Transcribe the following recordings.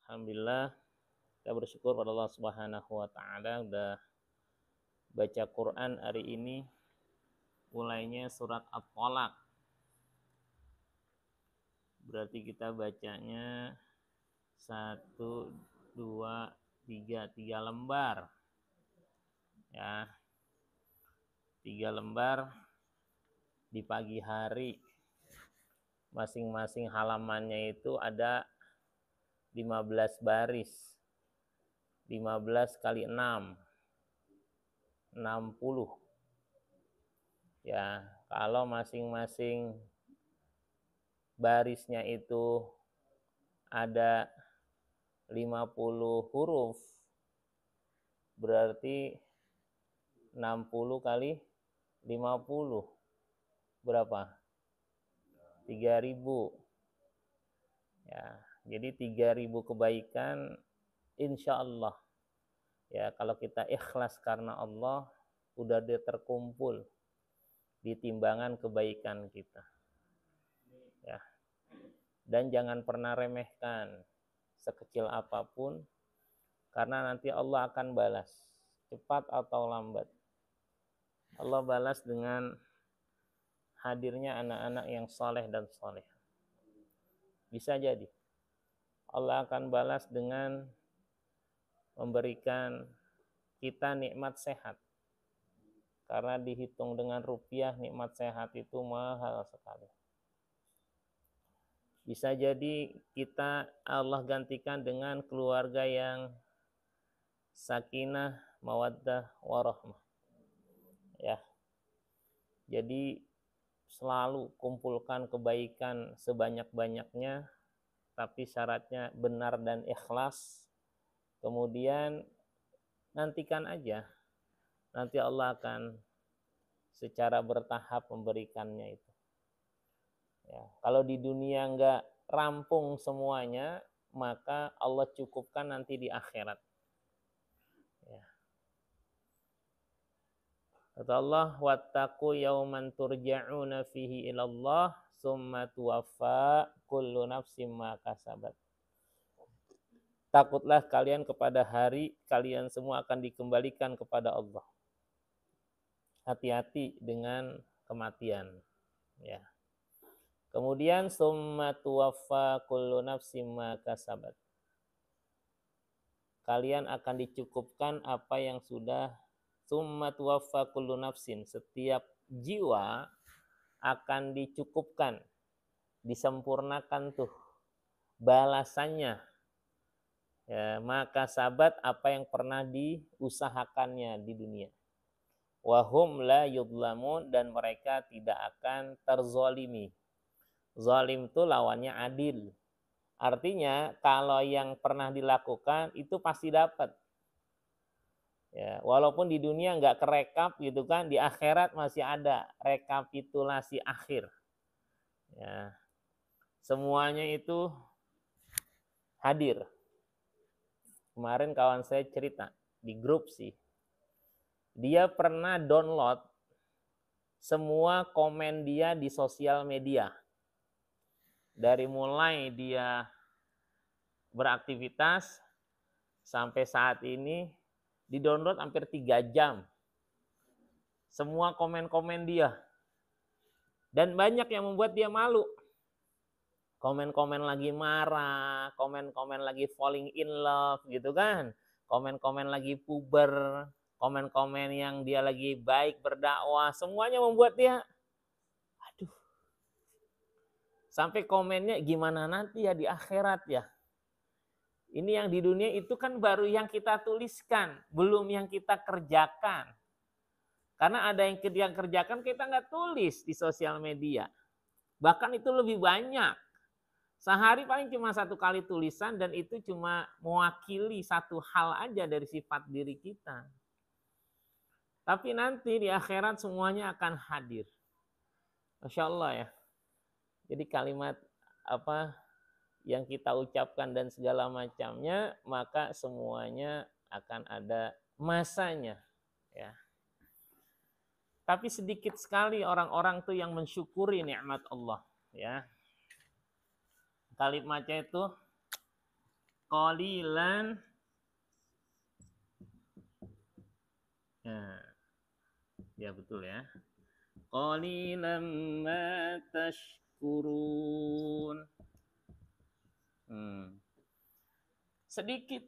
Alhamdulillah, kita bersyukur pada Allah Subhanahu wa taala udah baca Quran hari ini, mulainya surat At-Thalaq. Berarti kita bacanya 1 2 3 lembar. Ya. 3 lembar di pagi hari. Masing-masing halamannya itu ada 15 baris. 15 kali 6. 60. Ya, kalau masing-masing barisnya itu ada 50 huruf, berarti 60 kali 50 berapa? 3.000. Ya, jadi 3.000 kebaikan insya Allah. Ya, kalau kita ikhlas karena Allah, udah dia terkumpul di timbangan kebaikan kita. Ya. Dan jangan pernah remehkan sekecil apapun, karena nanti Allah akan balas, cepat atau lambat. Allah balas dengan hadirnya anak-anak yang soleh dan soleh. Bisa jadi Allah akan balas dengan memberikan kita nikmat sehat. Karena dihitung dengan rupiah, nikmat sehat itu mahal sekali. Bisa jadi kita Allah gantikan dengan keluarga yang sakinah, mawaddah, warahmah. Ya. Jadi selalu kumpulkan kebaikan sebanyak-banyaknya, tapi syaratnya benar dan ikhlas. Kemudian nantikan aja, nanti Allah akan secara bertahap memberikannya itu. Ya, kalau di dunia enggak rampung semuanya, maka Allah cukupkan nanti di akhirat. Ya. Kata Allah, wattaqu yauman turja'una fihi ilallah summa tuwaffa kullu nafsim ma kasabat. Takutlah kalian kepada hari kalian semua akan dikembalikan kepada Allah. Hati-hati dengan kematian. Ya. Kemudian summa tuwaffa kullu nafsim ma kasabat. Kalian akan dicukupkan apa yang sudah. Summa tuwaffa kullu nafsin, setiap jiwa akan dicukupkan, disempurnakan tuh balasannya. Ya, maka sabat apa yang pernah diusahakannya di dunia. Wahum la yudlamun, dan mereka tidak akan terzolimi. Zalim itu lawannya adil. Artinya kalau yang pernah dilakukan itu pasti dapat. Ya, walaupun di dunia nggak kerekap gitu kan, di akhirat masih ada rekapitulasi akhir. Ya, semuanya itu hadir. Kemarin kawan saya cerita di grup sih, dia pernah download semua komen dia di sosial media. Dari mulai dia beraktivitas sampai saat ini, di-download hampir 3 jam. Semua komen-komen dia. Dan banyak yang membuat dia malu. Komen-komen lagi marah, komen-komen lagi falling in love gitu kan. Komen-komen lagi puber, komen-komen yang dia lagi baik berdakwah, semuanya membuat dia aduh. Sampai komennya gimana nanti ya di akhirat ya. Ini yang di dunia itu kan baru yang kita tuliskan, belum yang kita kerjakan. Karena ada yang kita kerjakan kita nggak tulis di sosial media. Bahkan itu lebih banyak. Sehari paling cuma 1 kali tulisan, dan itu cuma mewakili satu hal aja dari sifat diri kita. Tapi nanti di akhirat semuanya akan hadir. Masya Allah ya. Jadi kalimat apa yang kita ucapkan dan segala macamnya, maka semuanya akan ada masanya. Ya. Tapi sedikit sekali orang-orang tuh yang mensyukuri nikmat Allah. Ya. Kalimatnya itu qalilan. Ya betul ya. Qalilan ma tashkurun. Sedikit.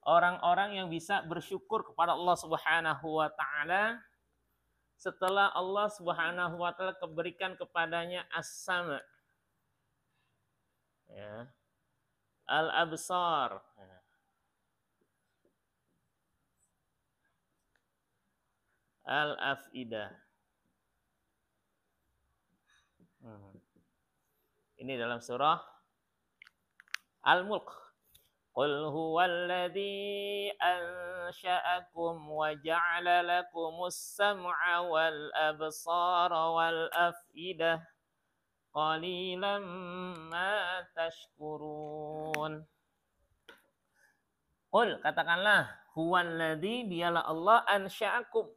Orang-orang yang bisa bersyukur kepada Allah Subhanahu wa taala setelah Allah Subhanahu wa taala berikan kepadanya as-sama, ya, al-absar, al-afidah. Ini dalam surah Al-Mulk. Qul huwallazi ansha'akum wa ja'ala lakumus sam'a wal absara wal afidah qalilan ma tashkurun. Qul, katakanlah, huwallazi, dialah Allah, ansha'akum,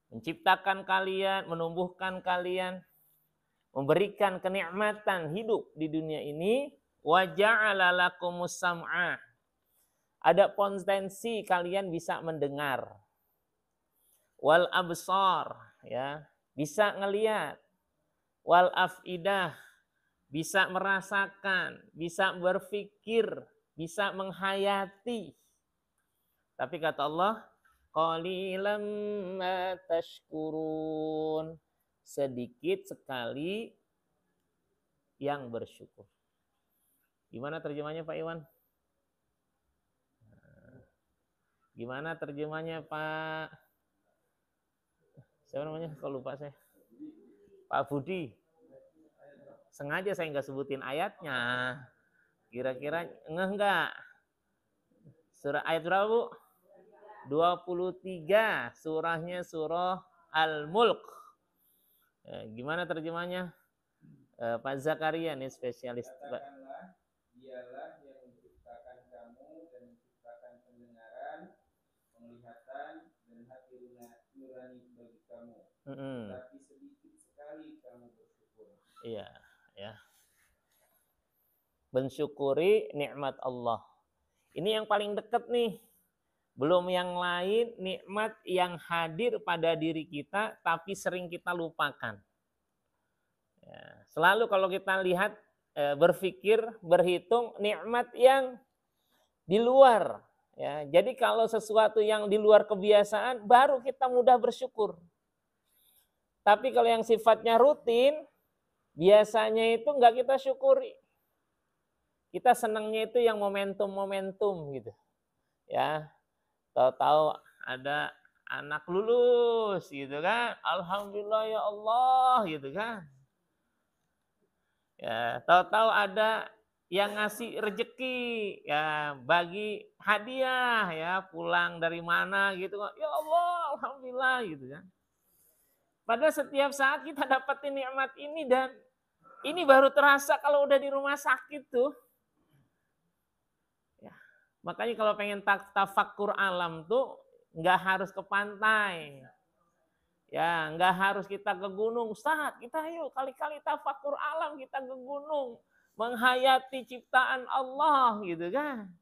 menciptakan kalian, menumbuhkan kalian, memberikan kenikmatan hidup di dunia ini. Wa ja'ala lakumus sam'a, ada potensi kalian bisa mendengar. Wal absar, ya, bisa ngelihat. Wal afidah, bisa merasakan, bisa berpikir, bisa menghayati. Tapi kata Allah, qalilan ma tashkurun, sedikit sekali yang bersyukur. Gimana terjemahnya Pak Iwan? Gimana terjemahnya Pak? Siapa namanya? Kok lupa saya? Pak Budi. Sengaja saya nggak sebutin ayatnya. Kira-kira enggak? Surah ayat berapa, Bu? 23. Surahnya surah Al-Mulk. Gimana terjemahnya? Pak Zakaria nih spesialis. Dialah yang menciptakan kamu dan menciptakan pendengaran, penglihatan, dan hati nurani bagi kamu. Tapi sedikit sekali kamu bersyukur. Iya, ya. Mensyukuri nikmat Allah. Ini yang paling dekat nih. Belum yang lain, nikmat yang hadir pada diri kita tapi sering kita lupakan. Ya, selalu kalau kita lihat, berpikir, berhitung nikmat yang di luar. Ya, jadi kalau sesuatu yang di luar kebiasaan, baru kita mudah bersyukur. Tapi kalau yang sifatnya rutin, biasanya itu nggak kita syukuri. Kita senangnya itu yang momentum-momentum gitu. Ya, tahu-tahu ada anak lulus gitu kan, alhamdulillah ya Allah gitu kan. Ya, tahu-tahu ada yang ngasih rejeki, ya bagi hadiah, ya pulang dari mana gitu, ya Allah alhamdulillah gitu kan. Pada setiap saat kita dapetin nikmat ini, dan ini baru terasa kalau udah di rumah sakit tuh. Ya, makanya kalau pengen tafakkur alam tuh nggak harus ke pantai. Ya, nggak harus kita ke gunung. Ustaz, kita yuk kali-kali tafakkur alam, kita ke gunung. Menghayati ciptaan Allah gitu kan.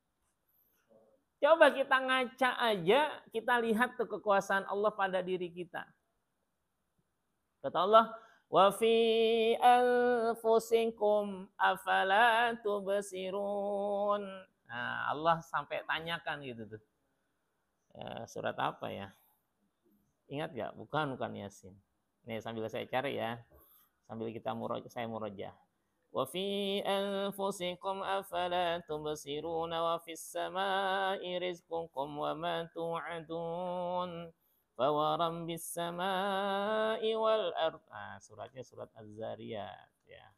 Coba kita ngaca aja, kita lihat tuh kekuasaan Allah pada diri kita. Kata Allah, wa fi anfusikum afala tubsirun. Nah, Allah sampai tanyakan gitu tuh. Surat apa ya? Ingat gak? Bukan Yasin. Nih sambil saya cari ya. Sambil saya murojaah. Wa fi anfusikum afala tubsiruna wa fis samai rizqukum wa ma tu'adun. Fa wa rabbis samai wal ardh. Nah, suratnya surat Az-Zariyat ya.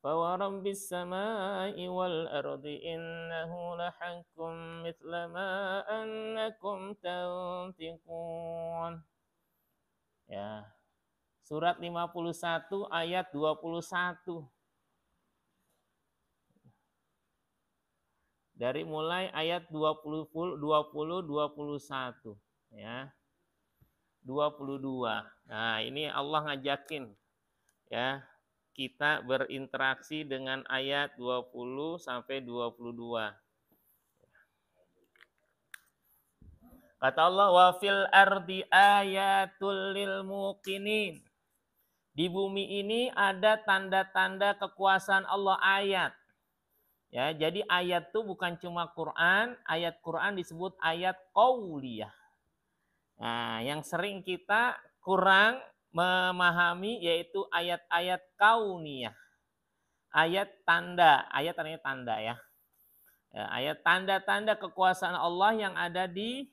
فورب السماء والأرض إنه لحق مثل ما أنكم تنطقون. Ya. Surat 51 ayat 21. Dari mulai ayat 20 21 ya. 22. Nah, ini Allah ngajakin ya kita berinteraksi dengan ayat 20 sampai 22. Kata Allah, wa fil ardi ayatul lil muqinin. Di bumi ini ada tanda-tanda kekuasaan Allah, ayat. Ya, jadi ayat itu bukan cuma Quran, ayat Quran disebut ayat qauliyah. Nah, yang sering kita kurang memahami yaitu ayat-ayat kauniyah. Ayat tanda, ayat artinya tanda ya. Ayat tanda-tanda kekuasaan Allah yang ada di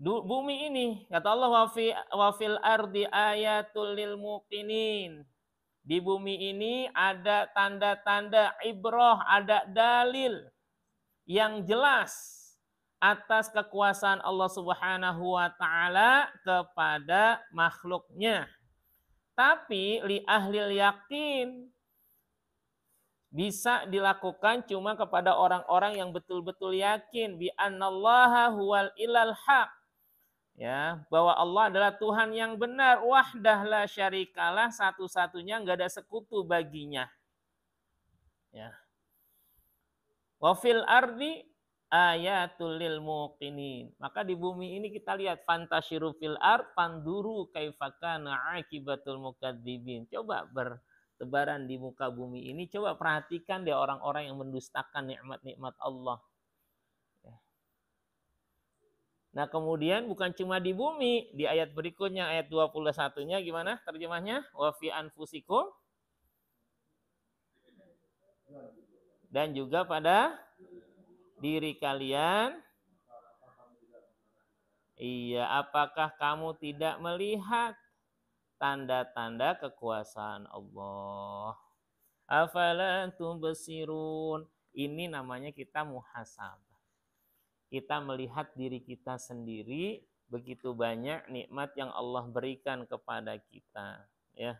bumi ini. Kata Allah, wa fil ardi ayatul lil muqinin. Di bumi ini ada tanda-tanda ibrah, ada dalil yang jelas atas kekuasaan Allah Subhanahu wa taala kepada makhluknya. Tapi li ahlil yakin bisa dilakukan cuma kepada orang-orang yang betul-betul yakin bi annallaha huwal ilal haq. Ya, bahwa Allah adalah Tuhan yang benar, wahdah la syarikalah, satu-satunya, enggak ada sekutu baginya. Ya. Wa fil ardi ayatul lil muqinin. Maka di bumi ini kita lihat fantasyiru fil ard panduru kaifa kana akibatul mukadzibin. Coba bertebaran di muka bumi ini, coba perhatikan deh orang-orang yang mendustakan nikmat-nikmat Allah. Nah, kemudian bukan cuma di bumi, di ayat berikutnya ayat 21-nya gimana terjemahnya? Wa fi anfusikum, dan juga pada diri kalian. Iya, apakah kamu tidak melihat tanda-tanda kekuasaan Allah? Afala tubsirun. Ini namanya kita muhasabah. Kita melihat diri kita sendiri, begitu banyak nikmat yang Allah berikan kepada kita, ya.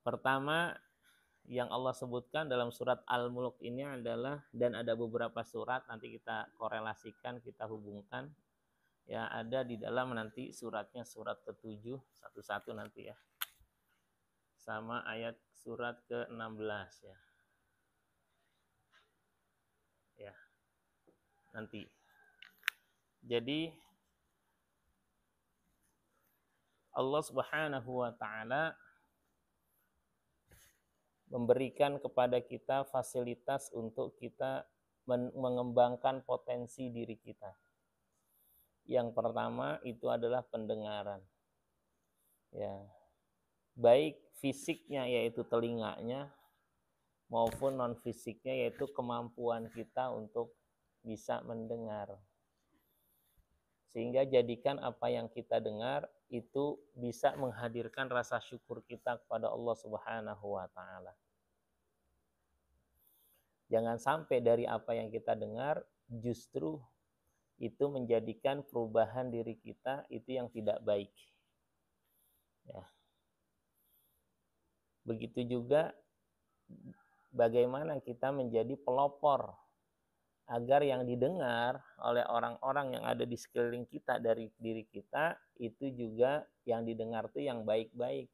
Pertama yang Allah sebutkan dalam surat Al-Mulk ini adalah, dan ada beberapa surat nanti kita korelasikan, kita hubungkan. Ya, ada di dalam nanti suratnya surat ke-7 satu-satu nanti ya. Sama ayat surat ke-16 ya. Ya. Nanti. Jadi Allah Subhanahu wa taala memberikan kepada kita fasilitas untuk kita mengembangkan potensi diri kita. Yang pertama itu adalah pendengaran. Ya. Baik fisiknya yaitu telinganya maupun non fisiknya yaitu kemampuan kita untuk bisa mendengar. Sehingga jadikan apa yang kita dengar itu bisa menghadirkan rasa syukur kita kepada Allah Subhanahu wa taala. Jangan sampai dari apa yang kita dengar justru itu menjadikan perubahan diri kita itu yang tidak baik. Ya. Begitu juga bagaimana kita menjadi pelopor agar yang didengar oleh orang-orang yang ada di sekeliling kita dari diri kita itu juga yang didengar itu yang baik-baik.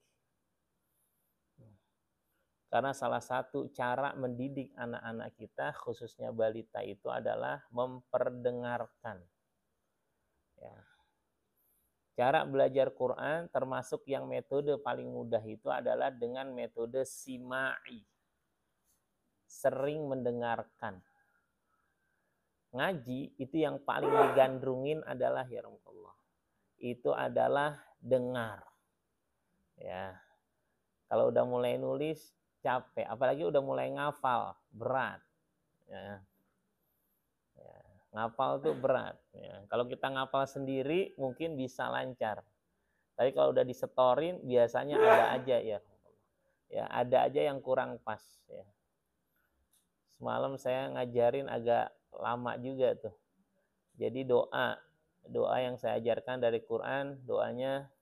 Karena salah satu cara mendidik anak-anak kita khususnya balita itu adalah memperdengarkan. Ya. Cara belajar Quran termasuk yang metode paling mudah itu adalah dengan metode sima'i. Sering mendengarkan. Ngaji itu yang paling digandrungin adalah ya Rasulullah. Itu adalah dengar. Ya. Kalau udah mulai nulis capek, apalagi udah mulai ngafal, berat. Ya. Ngapal tuh berat. Ya. Kalau kita ngapal sendiri mungkin bisa lancar. Tapi kalau udah disetorin biasanya ada aja ya. Ya, ada aja yang kurang pas ya. Semalam saya ngajarin agak lama juga tuh. Jadi doa yang saya ajarkan dari Quran, doanya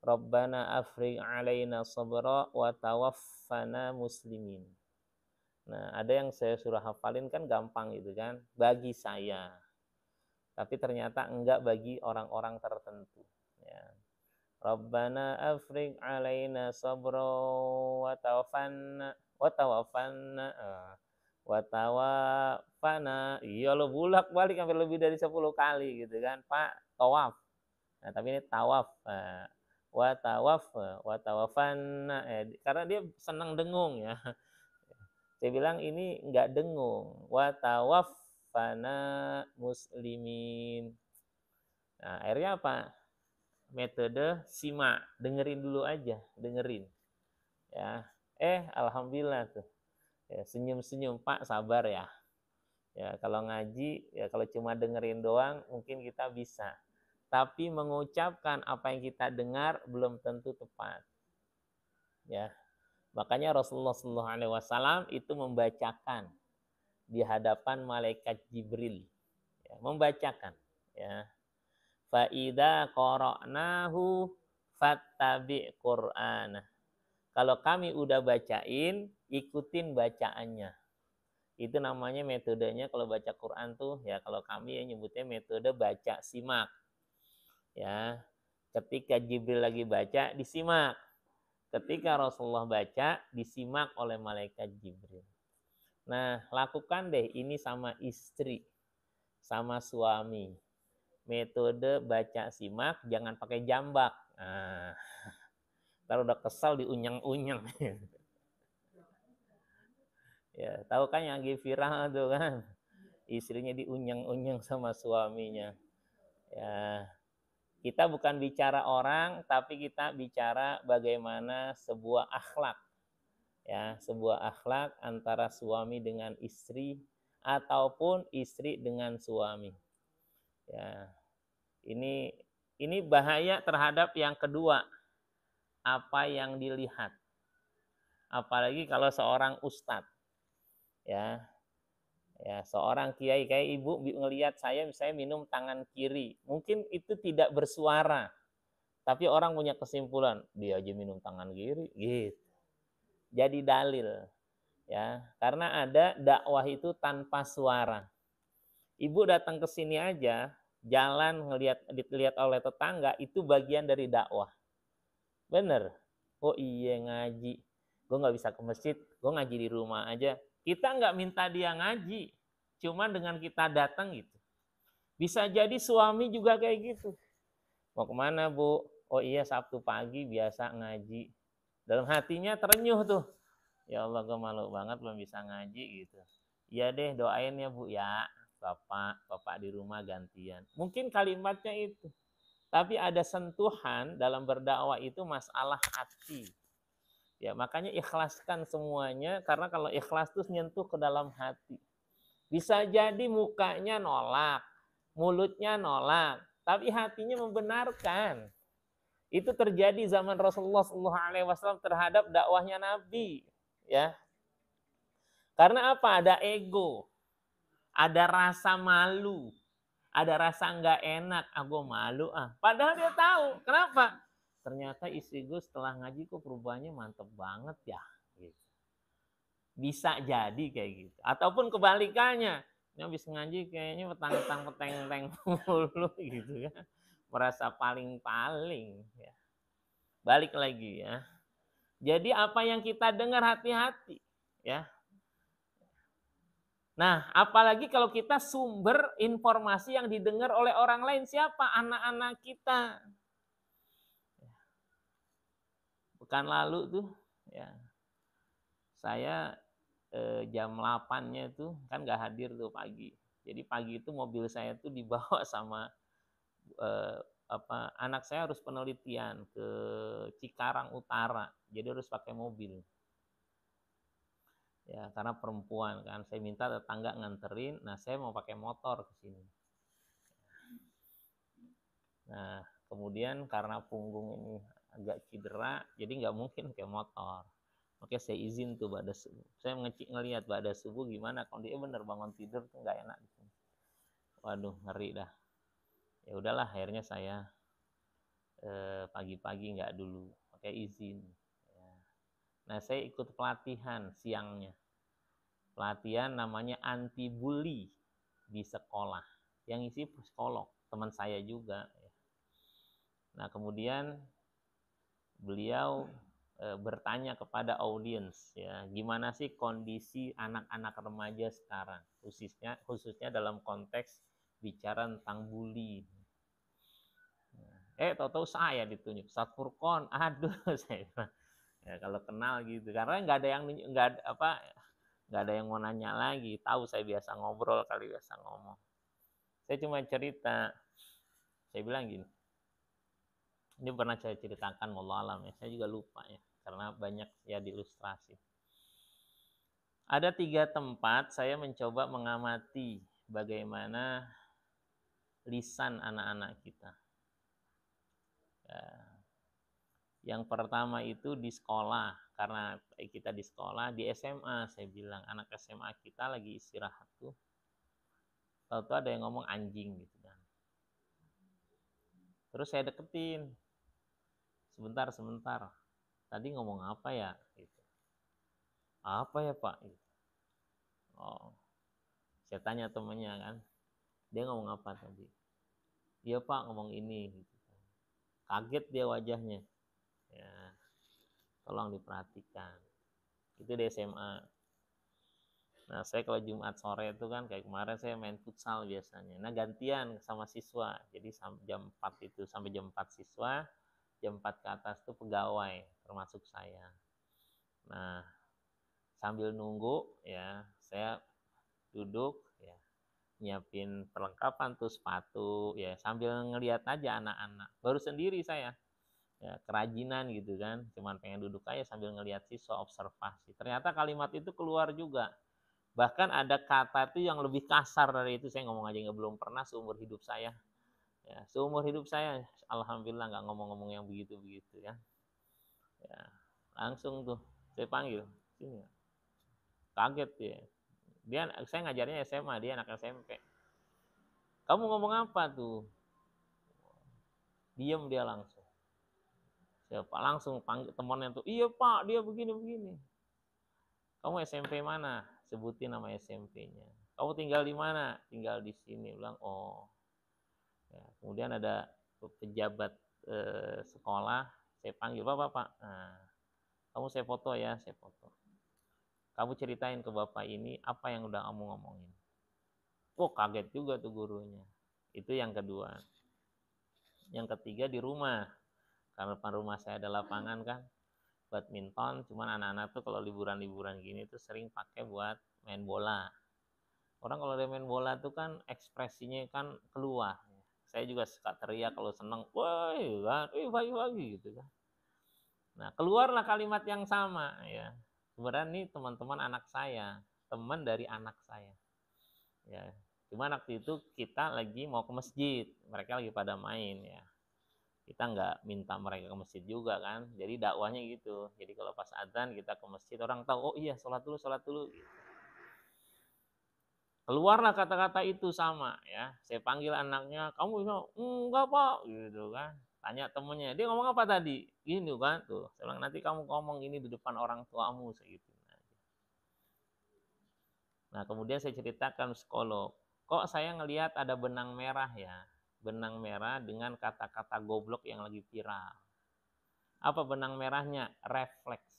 Rabbana afrigh alaina sabra wa tawaffana muslimin. Nah, ada yang saya suruh hafalin kan gampang gitu kan, bagi saya. Tapi ternyata enggak bagi orang-orang tertentu. Ya. Rabbana afrigh alaina sabra wa tawaffana iya lo bulak-balik sampai lebih dari 10 kali gitu kan, Pak, tawaf. Nah, tapi ini tawaf. Wa tawaffana karena dia senang dengung ya. Saya bilang ini enggak dengung. Wa tawaffana muslimin. Nah, akhirnya apa? Metode simak, dengerin dulu aja, dengerin. Ya. Alhamdulillah tuh. Ya, senyum-senyum, Pak, sabar ya. Ya, kalau ngaji, ya kalau cuma dengerin doang mungkin kita bisa. Tapi mengucapkan apa yang kita dengar belum tentu tepat. Ya. Makanya Rasulullah SAW itu membacakan di hadapan malaikat Jibril, ya, membacakan. Ya. Fa'idha qara'nahu fattabi' Qur'ana. Kalau kami udah bacain, ikutin bacaannya. Itu namanya metodenya kalau baca Quran tuh, ya kalau kami ya nyebutnya metode baca simak. Ya, ketika Jibril lagi baca, disimak. Ketika Rasulullah baca, disimak oleh malaikat Jibril. Nah, lakukan deh ini sama istri, sama suami. Metode baca simak, jangan pakai jambak. Nah, ntar udah kesal diunyang-unyang. Ya, tahu kan yang lagi viral tuh kan, istrinya diunyang-unyang sama suaminya. Ya, kita bukan bicara orang, tapi kita bicara bagaimana sebuah akhlak. Ya, sebuah akhlak antara suami dengan istri ataupun istri dengan suami. Ya. Ini bahaya terhadap yang kedua, apa yang dilihat. Apalagi kalau seorang ustadz. Ya. Ya, seorang kiai kayak ibu ngelihat saya minum tangan kiri. Mungkin itu tidak bersuara. Tapi orang punya kesimpulan, dia aja minum tangan kiri, gitu. Jadi dalil. Ya, karena ada dakwah itu tanpa suara. Ibu datang ke sini aja, jalan dilihat oleh tetangga, itu bagian dari dakwah. Bener. Oh iya ngaji. Gue nggak bisa ke masjid, gue ngaji di rumah aja. Kita nggak minta dia ngaji, cuma dengan kita datang gitu. Bisa jadi suami juga kayak gitu. Mau kemana Bu? Oh iya Sabtu pagi biasa ngaji. Dalam hatinya terenyuh tuh. Ya Allah gue malu banget belum bisa ngaji gitu. Iya deh doain ya Bu ya. Bapak di rumah gantian. Mungkin kalimatnya itu. Tapi ada sentuhan dalam berdakwah itu masalah hati. Ya, makanya ikhlaskan semuanya karena kalau ikhlas itu nyentuh ke dalam hati. Bisa jadi mukanya nolak, mulutnya nolak, tapi hatinya membenarkan. Itu terjadi zaman Rasulullah SAW terhadap dakwahnya Nabi, ya. Karena apa? Ada ego, ada rasa malu, ada rasa nggak enak. Gue malu Padahal dia tahu. Kenapa? Ternyata istri gue setelah ngaji kok perubahannya mantep banget ya. Gitu. Bisa jadi kayak gitu. Ataupun kebalikannya. Ini habis ngaji kayaknya petang-petang mulu gitu ya. Merasa paling-paling. Ya. Balik lagi ya. Jadi apa yang kita dengar hati-hati. Ya. Nah, apalagi kalau kita sumber informasi yang didengar oleh orang lain. Siapa? Anak-anak kita. Pekan lalu tuh ya saya jam 8-nya tuh kan nggak hadir tuh pagi. Jadi pagi itu mobil saya tuh dibawa sama anak saya harus penelitian ke Cikarang Utara. Jadi harus pakai mobil. Ya, karena perempuan kan. Saya minta tetangga nganterin, nah saya mau pakai motor ke sini. Nah, kemudian karena punggung ini agak cedera, jadi nggak mungkin pakai motor. Oke, saya izin tuh pada subuh. Saya ngelihat pada subuh gimana kalau dia bener bangun tidur tuh nggak enak di sini. Waduh, ngeri dah. Ya udahlah, akhirnya saya pagi-pagi nggak dulu, pakai izin. Ya. Nah, saya ikut pelatihan siangnya. Pelatihan namanya anti bully di sekolah. Yang isi psikolog, teman saya juga. Nah, kemudian beliau bertanya kepada audiens, ya, gimana sih kondisi anak-anak remaja sekarang, khususnya dalam konteks bicara tentang bully. Tahu-tahu saya ditunjuk Ustaz Furqon, aduh saya ya, kalau kenal gitu, karena nggak ada yang mau nanya lagi, tahu saya biasa ngobrol kali, biasa ngomong. Saya cuma cerita, saya bilang gini, ini pernah saya ceritakan, wallahu alam ya, saya juga lupa ya, karena banyak ya diilustrasi. Ada 3 tempat saya mencoba mengamati bagaimana lisan anak-anak kita. Ya. Yang pertama itu di sekolah, karena kita di sekolah, di SMA saya bilang, anak SMA kita lagi istirahat tuh, tahu-tahu ada yang ngomong anjing gitu kan. Terus saya deketin, sebentar, tadi ngomong apa ya? Gitu. Apa ya Pak? Gitu. Oh, saya tanya temennya kan, dia ngomong apa tadi? Iya Pak, ngomong ini. Gitu. Kaget dia wajahnya. Ya, tolong diperhatikan. Itu di SMA. Nah, saya kalau Jumat sore itu kan, kayak kemarin saya main futsal biasanya. Nah, gantian sama siswa. Jadi jam 4 itu, sampai jam 4 siswa, jam 4 ke atas itu pegawai, termasuk saya. Nah, sambil nunggu ya, saya duduk ya, nyiapin perlengkapan tuh, sepatu ya, sambil ngelihat aja anak-anak. Baru sendiri saya. Ya, kerajinan gitu kan, cuman pengen duduk aja sambil ngelihat siswa, observasi. Ternyata kalimat itu keluar juga. Bahkan ada kata itu yang lebih kasar dari itu, saya ngomong aja belum pernah seumur hidup saya. Ya, seumur hidup saya, alhamdulillah nggak ngomong-ngomong yang begitu-begitu ya. Ya, langsung tuh saya panggil, sini. Kaget dia. Saya ngajarnya SMA, dia anak SMP. Kamu ngomong apa tuh? Diam dia langsung. Siapa langsung panggil temannya tuh, iya Pak, dia begini-begini. Kamu SMP mana? Sebutin nama SMP-nya. Kamu tinggal di mana? Tinggal di sini. Bilang, oh. Ya, kemudian ada pejabat sekolah, saya panggil, Pak. Nah, kamu saya foto ya, saya foto. Kamu ceritain ke Bapak ini apa yang udah kamu ngomongin. Kaget juga tuh gurunya. Itu yang kedua. Yang ketiga di rumah. Karena depan rumah saya ada lapangan kan, badminton, cuman anak-anak tuh kalau liburan-liburan gini tuh sering pakai buat main bola. Orang kalau dia main bola tuh kan ekspresinya kan keluar. Saya juga suka teriak kalau seneng, wah, pagi-pagi gitu kan. Nah, keluarlah kalimat yang sama ya. Sebenarnya nih teman-teman anak saya, teman dari anak saya. Ya, cuman waktu itu kita lagi mau ke masjid, mereka lagi pada main ya. Kita nggak minta mereka ke masjid juga kan, jadi dakwahnya gitu. Jadi kalau pas adzan kita ke masjid, orang tahu, oh iya sholat dulu gitu. Keluarlah kata-kata itu sama ya. Saya panggil anaknya, kamu bilang enggak Pak gitu kan. Tanya temennya, dia ngomong apa tadi? Gini kan tuh. Saya bilang nanti kamu ngomong ini di depan orang tuamu segitu. Nah, kemudian saya ceritakan psikolog. Kok saya ngelihat ada benang merah ya? Benang merah dengan kata-kata goblok yang lagi viral. Apa benang merahnya? Refleks.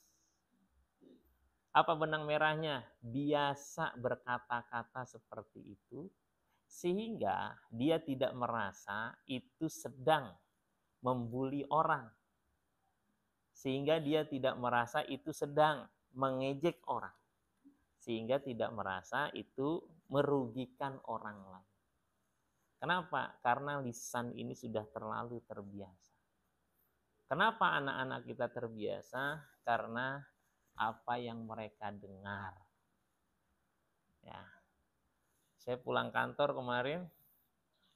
Apa benang merahnya? Biasa berkata-kata seperti itu, sehingga dia tidak merasa itu sedang membuli orang. Sehingga dia tidak merasa itu sedang mengejek orang. Sehingga tidak merasa itu merugikan orang lain. Kenapa? Karena lisan ini sudah terlalu terbiasa. Kenapa anak-anak kita terbiasa? Karena apa yang mereka dengar. Ya. Saya pulang kantor kemarin,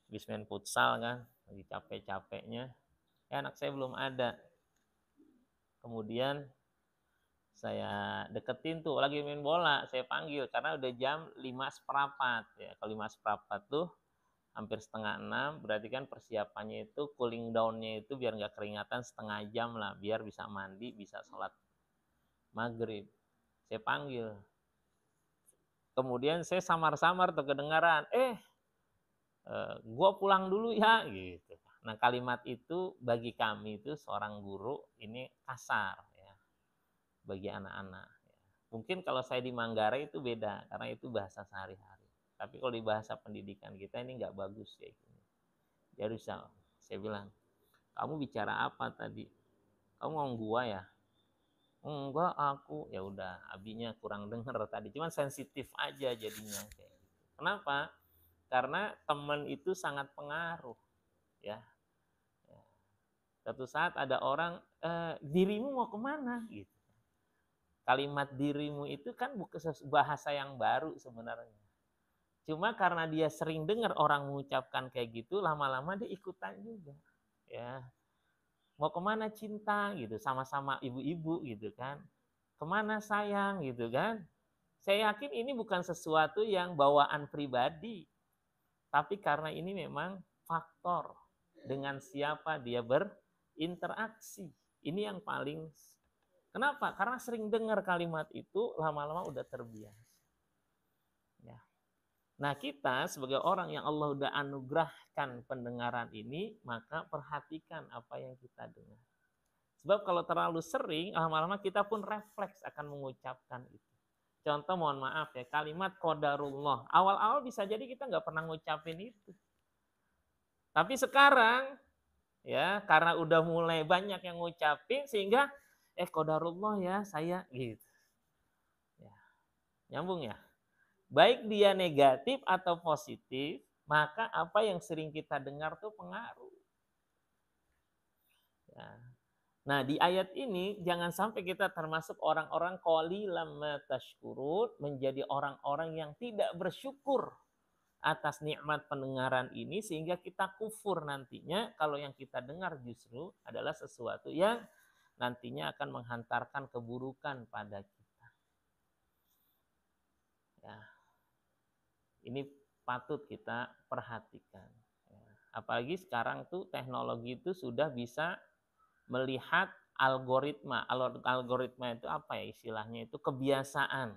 habis main futsal kan, lagi capek-capeknya. Anak saya belum ada. Kemudian saya deketin tuh, lagi main bola, saya panggil karena udah jam 5:15 ya. Kalau 5:15 tuh hampir setengah 6, berarti kan persiapannya itu cooling down-nya itu biar nggak keringatan setengah jam lah, biar bisa mandi, bisa sholat maghrib. Saya panggil. Kemudian saya samar-samar tuh kedengaran, gua pulang dulu ya, gitu. Nah kalimat itu bagi kami itu seorang guru ini kasar ya, bagi anak-anak. Mungkin kalau saya di Manggarai itu beda, karena itu bahasa sehari-hari. Tapi kalau di bahasa pendidikan kita ini nggak bagus kayak gini. Jadi saya bilang, kamu bicara apa tadi? Kamu ngomong gua ya? Enggak, aku. Ya udah, abinya kurang denger tadi. Cuman sensitif aja jadinya kayak gitu. Kenapa? Karena teman itu sangat pengaruh, ya. Suatu saat ada orang, dirimu mau kemana? Gitu. Kalimat dirimu itu kan bukan bahasa yang baru sebenarnya. Cuma karena dia sering dengar orang mengucapkan kayak gitu, lama-lama dia ikutan juga. Ya, mau kemana cinta gitu, sama-sama ibu-ibu gitu kan. Kemana sayang gitu kan. Saya yakin ini bukan sesuatu yang bawaan pribadi. Tapi karena ini memang faktor dengan siapa dia berinteraksi. Ini yang paling, kenapa? Karena sering dengar kalimat itu, lama-lama udah terbiasa. Ya. Nah kita sebagai orang yang Allah udah anugerahkan pendengaran ini, maka perhatikan apa yang kita dengar. Sebab kalau terlalu sering, lama-lama kita pun refleks akan mengucapkan itu. Contoh mohon maaf ya, kalimat qadarullah. Awal-awal bisa jadi kita nggak pernah ngucapin itu. Tapi sekarang, ya karena udah mulai banyak yang ngucapin, sehingga qadarullah ya saya gitu. Ya. Nyambung ya? Baik dia negatif atau positif, maka apa yang sering kita dengar tuh pengaruh. Ya. Nah di ayat ini jangan sampai kita termasuk orang-orang qalilan ma tashkurun, menjadi orang-orang yang tidak bersyukur atas nikmat pendengaran ini sehingga kita kufur nantinya kalau yang kita dengar justru adalah sesuatu yang nantinya akan menghantarkan keburukan pada kita. Ya. Ini patut kita perhatikan. Apalagi sekarang tuh teknologi itu sudah bisa melihat algoritma. Algoritma itu apa ya istilahnya, itu kebiasaan.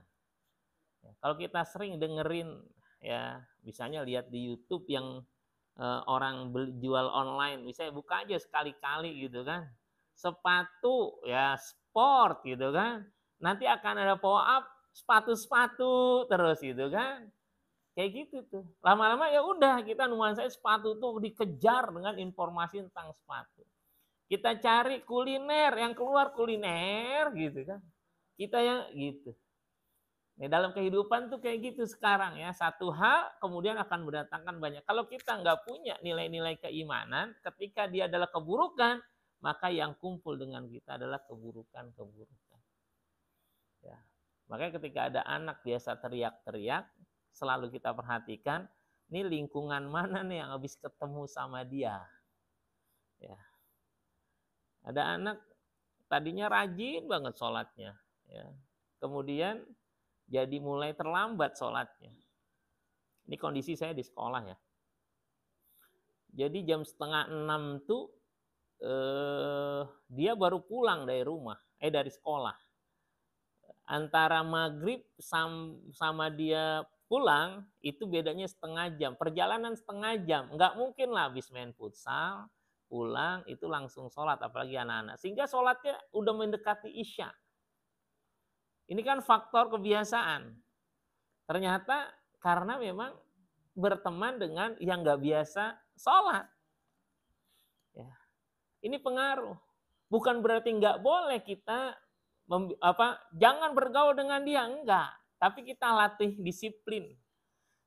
Kalau kita sering dengerin ya, misalnya lihat di YouTube yang orang jual online, misalnya buka aja sekali-kali gitu kan, sepatu ya sport gitu kan, nanti akan ada pop up sepatu-sepatu terus gitu kan, kayak gitu tuh. Lama-lama ya udah kita nuansa sepatu tuh dikejar dengan informasi tentang sepatu. Kita cari kuliner, yang keluar kuliner gitu kan. Kita yang gitu. Nah, dalam kehidupan tuh kayak gitu sekarang ya. Satu hal kemudian akan mendatangkan banyak. Kalau kita nggak punya nilai-nilai keimanan, ketika dia adalah keburukan, maka yang kumpul dengan kita adalah keburukan-keburukan. Ya. Makanya ketika ada anak biasa teriak-teriak, selalu kita perhatikan, ini lingkungan mana nih yang habis ketemu sama dia. Ya. Ada anak tadinya rajin banget sholatnya, ya. Kemudian jadi mulai terlambat sholatnya. Ini kondisi saya di sekolah ya. Jadi jam 5:30 tuh dia baru pulang dari rumah, dari sekolah. Antara maghrib sama dia pulang itu bedanya setengah jam, perjalanan setengah jam. Nggak mungkin lah habis main futsal, pulang itu langsung sholat, apalagi anak-anak. Sehingga sholatnya udah mendekati isya. Ini kan faktor kebiasaan. Ternyata karena memang berteman dengan yang nggak biasa sholat. Ya. Ini pengaruh. Bukan berarti nggak boleh kita jangan bergaul dengan dia, enggak. Tapi kita latih disiplin.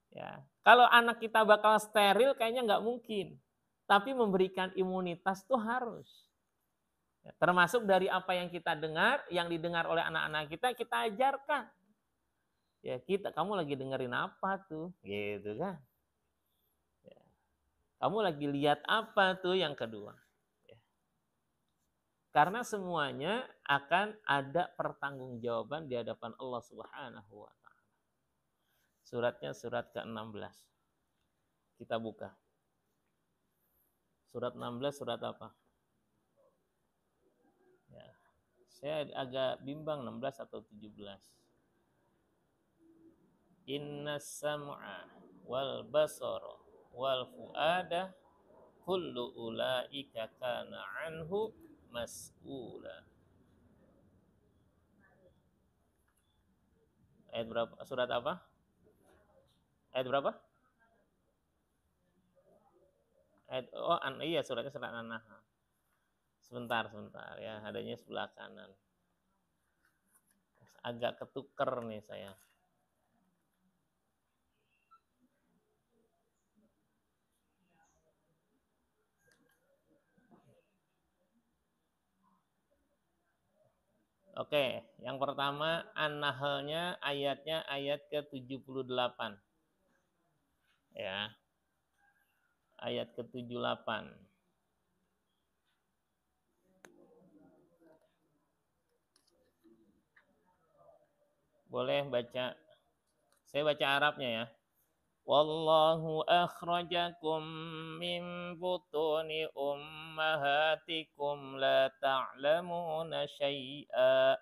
Ya. Kalau anak kita bakal steril kayaknya nggak mungkin. Tapi memberikan imunitas tuh harus. Ya, termasuk dari apa yang kita dengar, yang didengar oleh anak-anak kita ajarkan. Ya kamu lagi dengerin apa tuh, gitu kan? Ya. Kamu lagi lihat apa tuh yang kedua? Ya. Karena semuanya akan ada pertanggungjawaban di hadapan Allah Subhanahu wa Ta'ala. Suratnya surat ke-16. Kita buka. Surat 16 surat apa? Ya. Saya agak bimbang 16 atau 17. Inna sam'a wal basara wal fuada kullu ulaika kana anhu mas'ula. Ayat berapa? Surat apa? Ayat berapa? Ayat, iya suratnya surat An-Nahl. Sebentar ya, adanya sebelah kanan. Agak ketuker nih saya. Oke, yang pertama An-Nahlnya ayatnya ayat ke-78. Ya. Ayat ke-78. Boleh baca. Saya baca Arabnya ya. Wallahu akhrajakum min butuni ummahatikum la ta'lamuna syai'a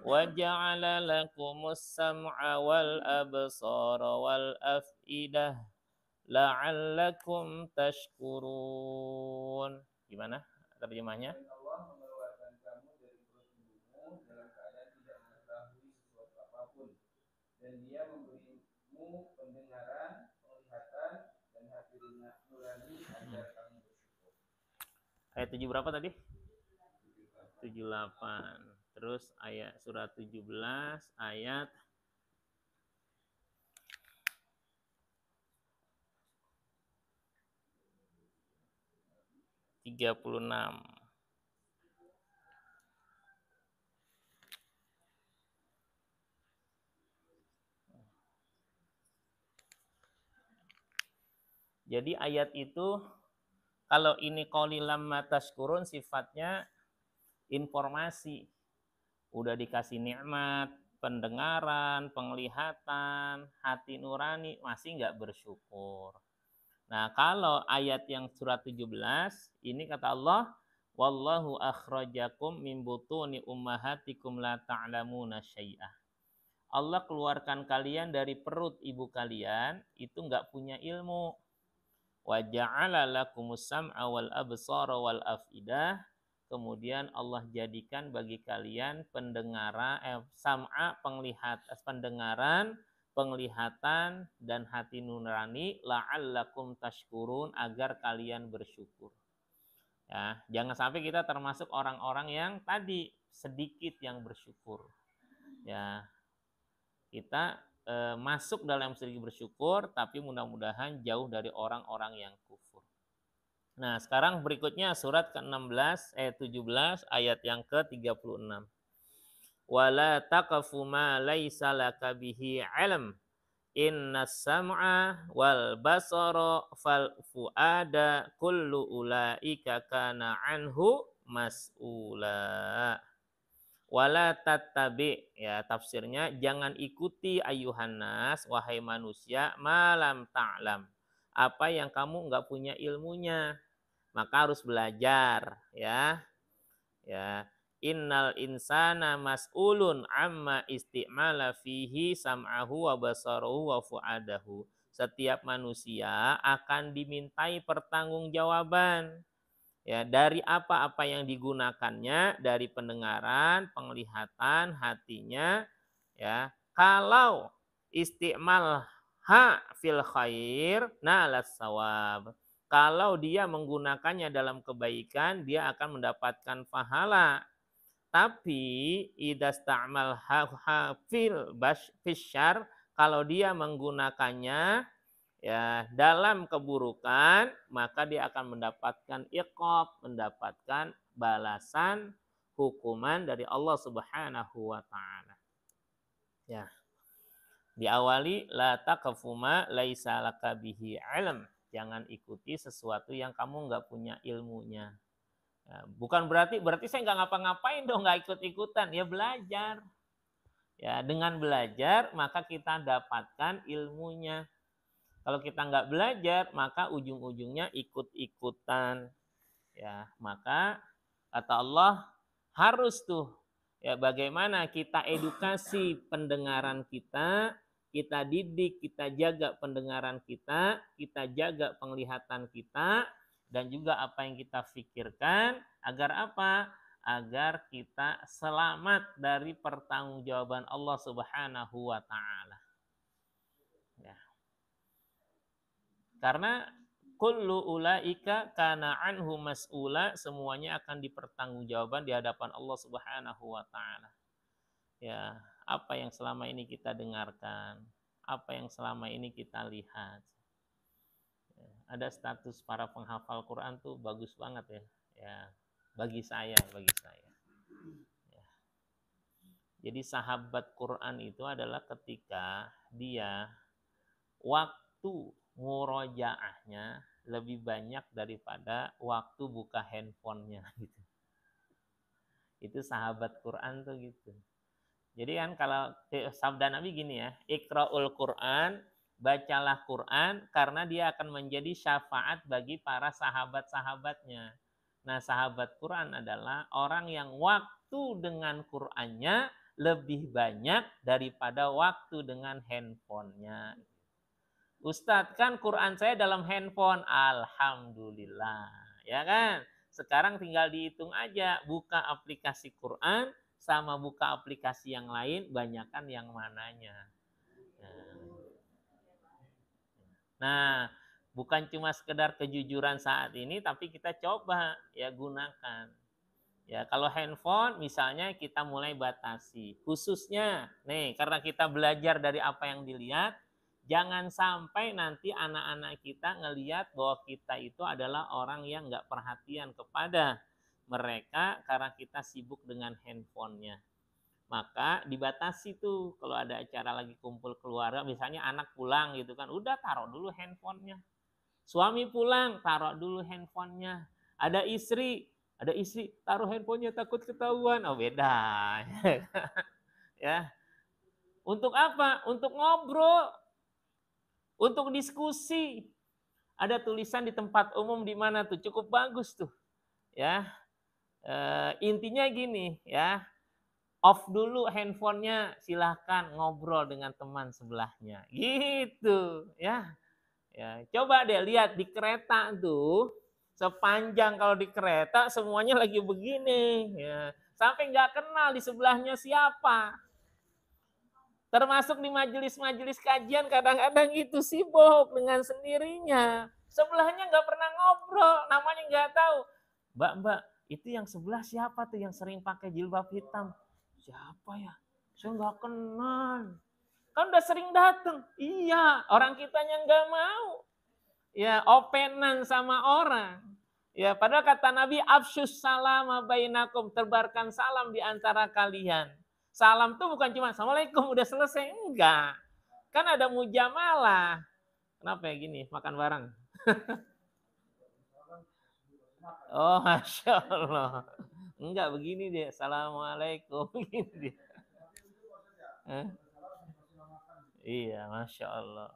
wa ja'ala lakumus sam'a wal absara wal af'idah la'allakum tashkurun. Gimana terjemahnya? Allah mengeluarkan kamu dari perut ibumu dalam keadaan tidak mengetahui sesuatu apapun, dan Dia memberimu pendengaran, penglihatan, dan hati nurani agar kamu bersyukur. Ayat 7 berapa tadi? 78. Terus ayat surat 17 ayat 36. Jadi ayat itu kalau ini qalilam matashkurun sifatnya informasi. Udah dikasih nikmat, pendengaran, penglihatan, hati nurani, masih nggak bersyukur. Nah, kalau ayat yang surat 17, ini kata Allah, wallahu akhrajakum min butuni ummahatikum la ta'lamuna syai'ah. Allah keluarkan kalian dari perut ibu kalian, itu nggak punya ilmu. Wa ja'ala lakumus sam'a wal absara wal afidah. Kemudian Allah jadikan bagi kalian pendengaran, sam'a pendengaran, penglihatan dan hati nurani la'allakum tashkurun agar kalian bersyukur. Ya, jangan sampai kita termasuk orang-orang yang tadi sedikit yang bersyukur. Ya. Kita masuk dalam segi bersyukur, tapi mudah-mudahan jauh dari orang-orang yang kufur. Nah, sekarang berikutnya surat ke-16 ayat 17 ayat yang ke-36. Wala taqfu ma laisa laka bihi ilm. Innas sam'a wal basara fal fuada kullu ulaika kana anhu mas'ula. Wala tattabi, ya tafsirnya jangan ikuti ayuhan nas, wahai manusia, malam ta'lam, apa yang kamu nggak punya ilmunya, maka harus belajar, ya. Innal insana mas'ulun amma istimala fihi sam'ahu wa basarahu wa fu'adahu. Setiap manusia akan dimintai pertanggungjawaban, ya, dari apa-apa yang digunakannya, dari pendengaran, penglihatan, hatinya, ya. Kalau istimal ha fil khair nalas sawab. Kalau dia menggunakannya dalam kebaikan, dia akan mendapatkan pahala. Tapi idasta'mal ha fil bisyar, kalau dia menggunakannya ya dalam keburukan, maka dia akan mendapatkan iqab, mendapatkan balasan hukuman dari Allah Subhanahu wa taala. Ya. Diawali la taqfu ma laisa laka bihi ilm. Jangan ikuti sesuatu yang kamu nggak punya ilmunya. Ya, bukan berarti saya nggak ngapa-ngapain dong, nggak ikut-ikutan, ya belajar. Ya, dengan belajar maka kita dapatkan ilmunya. Kalau kita nggak belajar, maka ujung-ujungnya ikut-ikutan. Ya, maka kata Allah harus tuh ya bagaimana kita edukasi pendengaran kita didik, kita jaga pendengaran kita jaga penglihatan kita, dan juga apa yang kita pikirkan agar apa? Agar kita selamat dari pertanggungjawaban Allah Subhanahu wa taala. Ya. Karena kullu ulaika kana anhu mas'ula, semuanya akan dipertanggungjawabkan di hadapan Allah Subhanahu wa taala. Ya, apa yang selama ini kita dengarkan, apa yang selama ini kita lihat. Ya, ada status para penghafal Quran tuh bagus banget ya. Ya, bagi saya. Ya. Jadi sahabat Quran itu adalah ketika dia waktu murojaahnya lebih banyak daripada waktu buka handphonenya gitu. Itu sahabat Quran tuh gitu. Jadi kan kalau sabda Nabi gini ya, Iqra'ul Quran, bacalah Quran karena dia akan menjadi syafaat bagi para sahabat-sahabatnya. Nah, sahabat Quran adalah orang yang waktu dengan Qurannya lebih banyak daripada waktu dengan handphonenya. Ustadz, kan Quran saya dalam handphone. Alhamdulillah. Ya kan? Sekarang tinggal dihitung aja. Buka aplikasi Quran sama buka aplikasi yang lain, banyakan yang mananya. Nah, bukan cuma sekedar kejujuran saat ini, tapi kita coba ya gunakan. Ya, kalau handphone misalnya kita mulai batasi. Khususnya, nih karena kita belajar dari apa yang dilihat, jangan sampai nanti anak-anak kita ngelihat bahwa kita itu adalah orang yang nggak perhatian kepada mereka karena kita sibuk dengan handphonenya. Maka dibatasi tuh kalau ada acara lagi kumpul keluarga, misalnya anak pulang gitu kan, udah taruh dulu handphonenya. Suami pulang, taruh dulu handphonenya. Ada istri, taruh handphonenya takut ketahuan. Oh beda. Ya. Untuk apa? Untuk ngobrol. Untuk diskusi. Ada tulisan di tempat umum di mana tuh cukup bagus tuh. Ya. Intinya gini ya. Off dulu handphonenya, silahkan ngobrol dengan teman sebelahnya. Gitu ya. Ya, coba deh lihat di kereta tuh, sepanjang kalau di kereta semuanya lagi begini ya. Sampai nggak kenal di sebelahnya siapa. Termasuk di majelis-majelis kajian kadang-kadang itu sibuk dengan sendirinya. Sebelahnya nggak pernah ngobrol, namanya nggak tahu. Mbak, itu yang sebelah siapa tuh yang sering pakai jilbab hitam? Siapa ya? Saya nggak kenal. Kan udah sering datang. Iya, orang kitanya nggak mau. Ya, openan sama orang. Ya, padahal kata Nabi, afsyus salama bainakum, tebarkan salam di antara kalian. Salam tuh bukan cuma assalamualaikum udah selesai, enggak. Kan ada mujamalah. Kenapa ya gini, makan bareng? Oh, Masya Allah. Enggak begini deh, assalamualaikum. Begini deh. Iya, Masya Allah.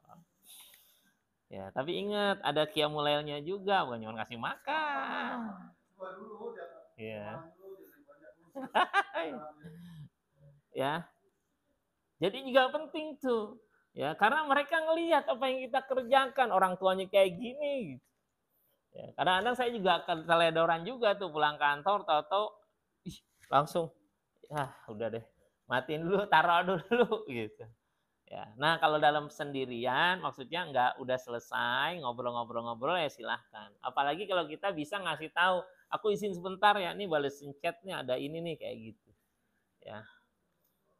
Ya, tapi ingat ada qiyamulailnya juga, bukan cuma kasih makan. Iya. Ya. Jadi juga penting tuh. Ya, karena mereka ngelihat apa yang kita kerjakan, orang tuanya kayak gini gitu. Ya, kadang-kadang saya juga akan teledoran juga tuh pulang kantor, tahu-tahu langsung udah deh. Matiin dulu, taruh dulu gitu. Ya, nah kalau dalam sendirian maksudnya udah selesai ngobrol-ngobrol ya silahkan. Apalagi kalau kita bisa ngasih tahu, aku izin sebentar ya, nih balesin chatnya ada ini nih kayak gitu.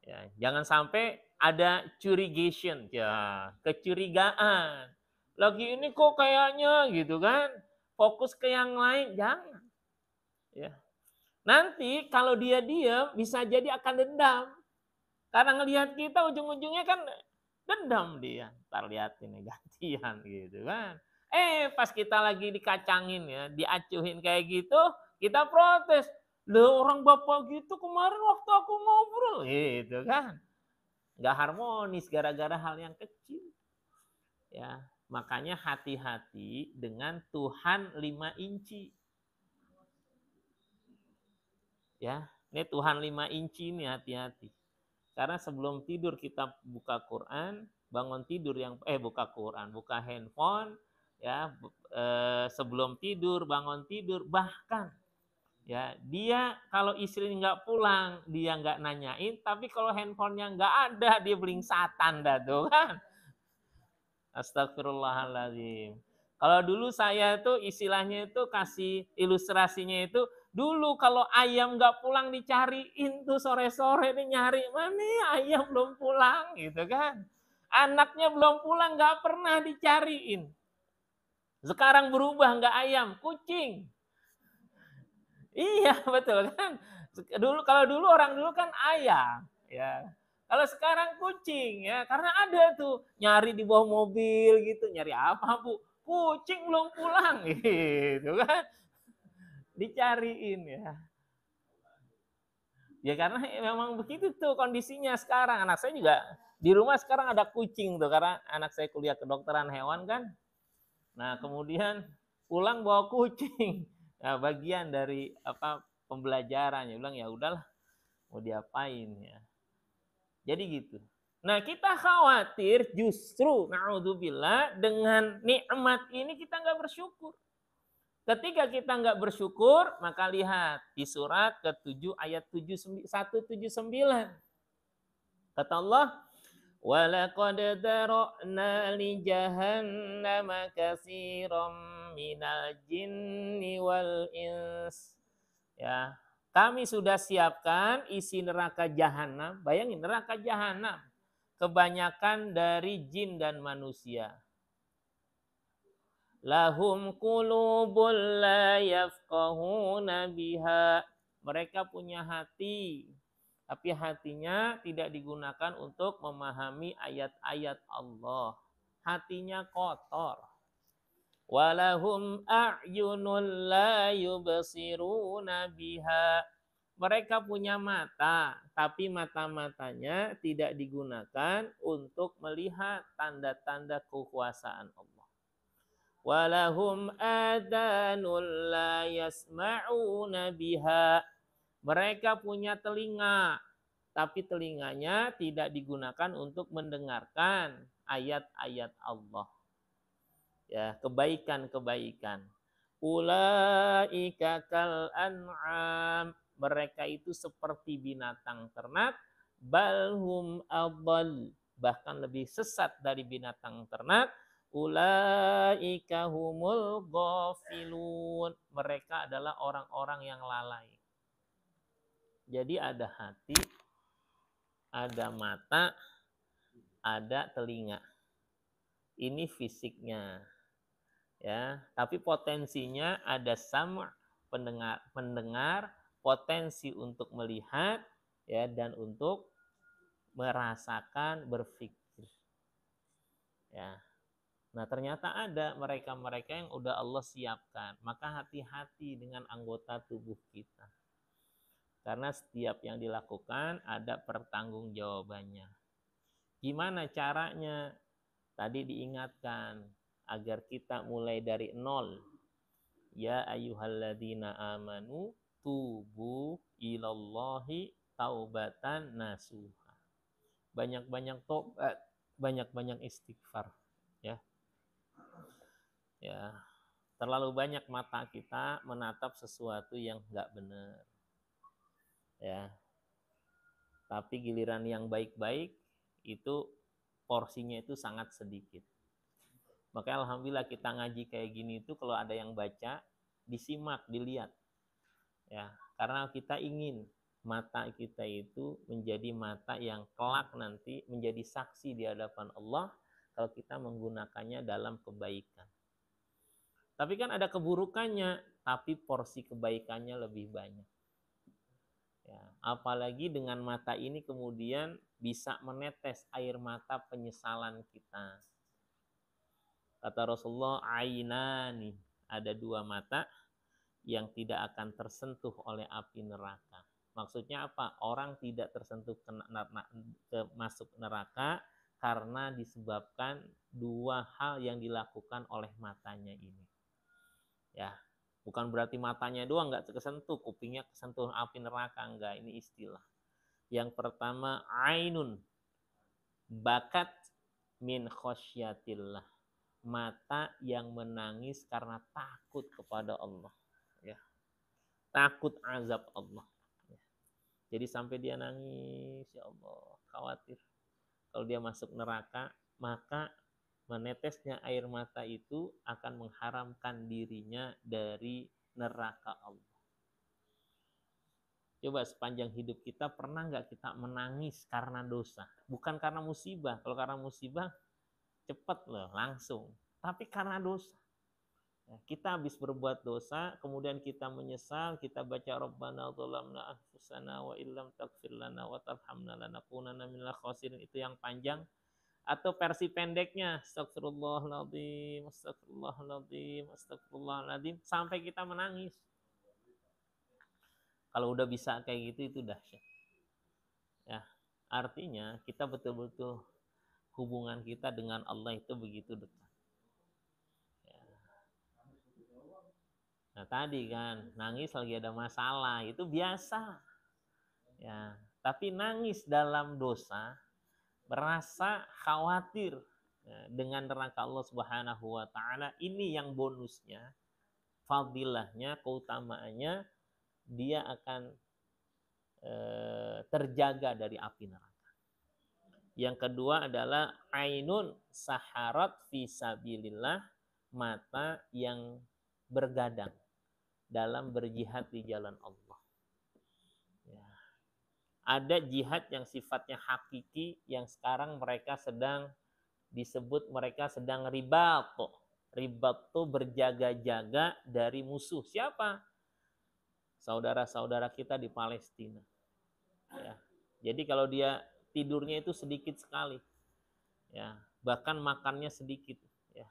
Ya, jangan sampai ada curigation, ya kecurigaan. Lagi ini kok kayaknya gitu kan, fokus ke yang lain, jangan. Ya, nanti kalau dia diam bisa jadi akan dendam. Karena ngelihat kita ujung-ujungnya kan dendam dia. Ntar lihat ini gantian gitu kan. Pas kita lagi dikacangin ya, diacuhin kayak gitu, kita protes. Loh orang bapak gitu kemarin waktu aku ngobrol gitu kan. Nggak harmonis gara-gara hal yang kecil. Ya. Makanya hati-hati dengan Tuhan 5 inci. Ya, ini Tuhan 5 inci ini hati-hati. Karena sebelum tidur kita buka Quran, bangun tidur buka Quran, buka handphone, ya, sebelum tidur, bangun tidur, bahkan ya dia kalau istri nggak pulang dia nggak nanyain, tapi kalau handphonenya nggak ada dia belingsatan dah tuh kan. Astagfirullahaladzim. Kalau dulu saya tuh istilahnya itu kasih ilustrasinya itu, dulu kalau ayam nggak pulang dicariin tuh sore-sore nih nyari, mana ya ayam belum pulang gitu kan. Anaknya belum pulang nggak pernah dicariin. Sekarang berubah nggak ayam, kucing. Iya betul kan. Kalau dulu orang dulu kan ayam, ya. Kalau sekarang kucing ya, karena ada tuh nyari di bawah mobil gitu, nyari apa Bu? Kucing belum pulang gitu kan. Dicariin ya. Ya karena memang begitu tuh kondisinya sekarang. Anak saya juga di rumah sekarang ada kucing tuh karena anak saya kuliah kedokteran hewan kan. Nah, kemudian pulang bawa kucing. Nah, bagian dari pembelajaran. Ya bilang ya udahlah mau diapain ya. Jadi gitu. Nah, kita khawatir justru naudzubillah dengan nikmat ini kita nggak bersyukur. Ketika kita nggak bersyukur, maka lihat di surat ke-7 ayat 179. Kata Allah, وَلَقَدْ ذَرَأْنَا لِجَهَنَّمَ كَثِيرًا مِنَ الْجِنِّ وَالْإِنسِ. Ya, kami sudah siapkan isi neraka jahanam. Bayangin neraka jahanam. Kebanyakan dari jin dan manusia. Lahum qulubul la yafqahuna biha. Mereka punya hati, tapi hatinya tidak digunakan untuk memahami ayat-ayat Allah. Hatinya kotor. Walahum a'yunul la yubsiruna biha. Mereka punya mata, tapi mata-matanya tidak digunakan untuk melihat tanda-tanda kekuasaan Allah. Walahum adanul la yasma'una biha. Mereka punya telinga, tapi telinganya tidak digunakan untuk mendengarkan ayat-ayat Allah. Ya, kebaikan-kebaikan. Ulaika kal an'am. Mereka itu seperti binatang ternak, balhum adall, bahkan lebih sesat dari binatang ternak. Ulaika humul ghafilun. Mereka adalah orang-orang yang lalai. Jadi ada hati, ada mata, ada telinga. Ini fisiknya. Ya, tapi potensinya ada sama pendengar, potensi untuk melihat ya dan untuk merasakan, berpikir. Ya. Nah, ternyata ada mereka-mereka yang udah Allah siapkan. Maka hati-hati dengan anggota tubuh kita. Karena setiap yang dilakukan ada pertanggungjawabannya. Gimana caranya? Tadi diingatkan agar kita mulai dari nol. Ya ayyuhalladzina amanu tubu ilallahi taubatan nasuha. Banyak-banyak tobat, banyak-banyak istighfar, ya. Ya, terlalu banyak mata kita menatap sesuatu yang enggak benar. Ya. Tapi giliran yang baik-baik itu porsinya itu sangat sedikit. Makanya alhamdulillah kita ngaji kayak gini itu kalau ada yang baca, disimak, dilihat. Ya, karena kita ingin mata kita itu menjadi mata yang kelak nanti menjadi saksi di hadapan Allah kalau kita menggunakannya dalam kebaikan. Tapi kan ada keburukannya, tapi porsi kebaikannya lebih banyak. Ya, apalagi dengan mata ini kemudian bisa menetes air mata penyesalan kita. Kata Rasulullah, ainani, ada dua mata yang tidak akan tersentuh oleh api neraka. Maksudnya apa? Orang tidak tersentuh masuk neraka karena disebabkan dua hal yang dilakukan oleh matanya ini. Ya, bukan berarti matanya doang nggak kesentuh, kupingnya kesentuh api neraka, enggak. Ini istilah. Yang pertama, ainun bakat min khosyatillah, mata yang menangis karena takut kepada Allah, ya, takut azab Allah. Ya. Jadi sampai dia nangis, ya Allah, khawatir kalau dia masuk neraka, maka menetesnya air mata itu akan mengharamkan dirinya dari neraka Allah. Coba sepanjang hidup kita pernah nggak kita menangis karena dosa? Bukan karena musibah. Kalau karena musibah cepat loh, langsung. Tapi karena dosa. Kita habis berbuat dosa, kemudian kita menyesal, kita baca Rabbana dzalamna anfusana wa illam taghfir lana wa tarhamna lanakunanna minal khasirin, itu yang panjang. Atau versi pendeknya, astagfirullahaladzim, astagfirullahaladzim, astagfirullahaladzim, sampai kita menangis. Kalau udah bisa kayak gitu, itu dahsyat. Ya, artinya kita betul-betul hubungan kita dengan Allah itu begitu dekat. Ya. Nah tadi kan, nangis lagi ada masalah, itu biasa. Ya, tapi nangis dalam dosa, merasa khawatir dengan neraka Allah Subhanahu wa taala, ini yang bonusnya, fadilahnya, keutamaannya, dia akan terjaga dari api neraka. Yang kedua adalah ainun saharat fisabilillah, mata yang bergadang dalam berjihad di jalan Allah. Ya. Ada jihad yang sifatnya hakiki, yang sekarang mereka sedang disebut mereka sedang ribat. Ribat itu berjaga-jaga dari musuh. Siapa? Saudara-saudara kita di Palestina. Ya. Jadi kalau dia tidurnya itu sedikit sekali, ya, bahkan makannya sedikit. Ya.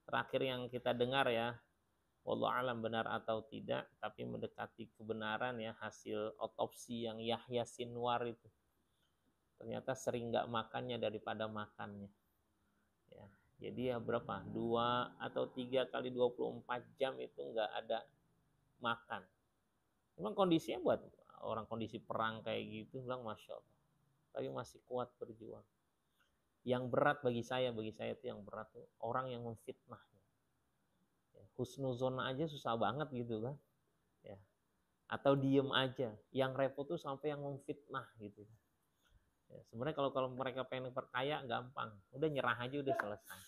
Terakhir yang kita dengar, ya, wallahu alam benar atau tidak, tapi mendekati kebenaran, ya, hasil otopsi yang Yahya Sinwar itu ternyata sering nggak makannya daripada makannya. Ya, jadi ya berapa? 2 atau 3 kali 24 jam itu nggak ada makan. Memang kondisinya buat orang kondisi perang kayak gitu, bilang Masya Allah. Tapi masih kuat berjuang. Yang berat bagi saya itu yang berat tuh orang yang memfitnah. Ya, husnuzon aja susah banget gitu kan. Ya. Atau diem aja. Yang repot tuh sampai yang memfitnah gitu. Ya, sebenarnya kalau mereka pengen perkaya gampang. Udah nyerah aja udah selesai.